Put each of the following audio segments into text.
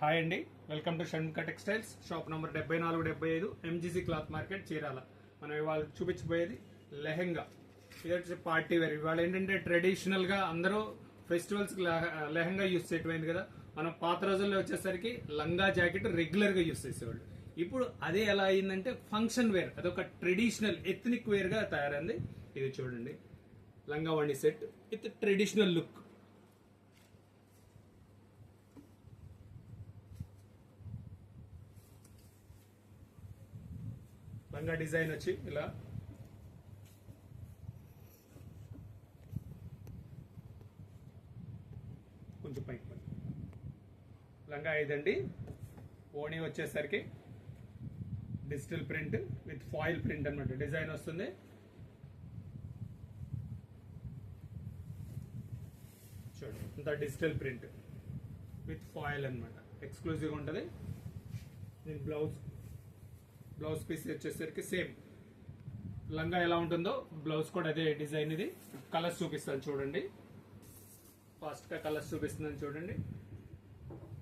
Hi అండి, welcome to Shanmukha textiles. Shop number 7475 MGC cloth market Chirala. మనం ఇవాళ చూపించబోయేది లెహెంగా. ఇది వచ్చి పార్టీ వేర్. ఇవాళ ఏంటంటే ట్రెడిషనల్ గా అందరూ ఫెస్టివల్స్ లెహెంగా యూస్ చేయటమైంది కదా. మనం పాత రోజుల్లో వచ్చేసరికి లంగా జాకెట్ రెగ్యులర్ గా యూస్ చేసేవాళ్ళు. ఇప్పుడు అదే ఎలా అయిందంటే ఫంక్షన్ వేర్, అదొక ట్రెడిషనల్ ఎథ్నిక్ వేర్ గా తయారైంది. ఇది చూడండి, లంగా Vani set with traditional look. లంగా డిజైన్ వచ్చి ఇలా కొంచెం పైకి లంగా ఇదండి. ఓణి వచ్చేసరికి digital print with foil print అన్నమాట డిజైన్ వస్తుంది. చూడండి, ఇంత డిజిటల్ ప్రింట్ విత్ ఫాయిల్ అన్నమాట, ఎక్స్క్లూజివ్ ఉంటుంది. దీని బ్లౌజ్ పీస్ వచ్చేసరికి సేమ్ లంగా ఎలా ఉంటుందో బ్లౌజ్ కూడా అదే డిజైన్. ఇది కలర్స్ చూపిస్తాను చూడండి, ఫాస్ట్ గా కలర్స్ చూపిస్తున్నాను చూడండి.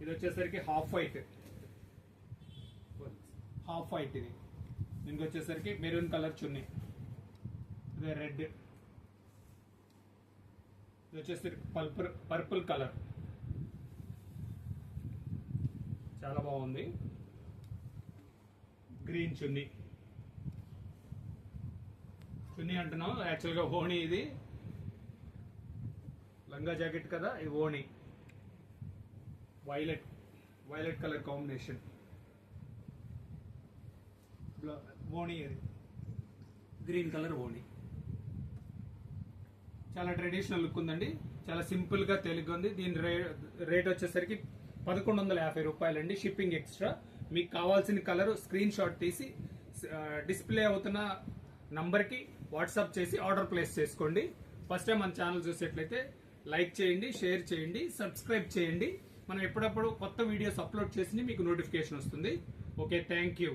ఇది వచ్చేసరికి హాఫ్ వైట్, ఇది దీనికి వచ్చేసరికి మెరూన్ కలర్ చున్నీ, ఇదే రెడ్, ఇది వచ్చేసరికి పర్పుల్ కలర్, చాలా బాగుంది. గ్రీన్ చున్నీ అంటున్నాం, యాక్చువల్గా ఓణి. ఇది లంగా జాకెట్ కదా, ఇది ఓణి. వైలెట్ కలర్ కాంబినేషన్ ఓణి. ఇది గ్రీన్ కలర్ ఓణి. చాలా ట్రెడిషనల్ లుక్ ఉందండి, చాలా సింపుల్ గా తెలుగు ఉంది. దీని రేట్ వచ్చేసరికి 1150 రూపాయలండి, షిప్పింగ్ ఎక్స్ట్రా. మీకు కావాల్సిన కలర్ స్క్రీన్ షాట్ తీసి డిస్ప్లే అవుతున్న నంబర్ కి వాట్సాప్ చేసి ఆర్డర్ ప్లేస్ చేసుకోండి. ఫస్ట్ టైం మన ఛానల్ చూసేట్లయితే లైక్ చేయండి, షేర్ చేయండి, సబ్స్క్రైబ్ చేయండి. మనం ఎప్పుడప్పుడు కొత్త వీడియోస్ అప్లోడ్ చేసి మీకు నోటిఫికేషన్ వస్తుంది. Okay, thank you.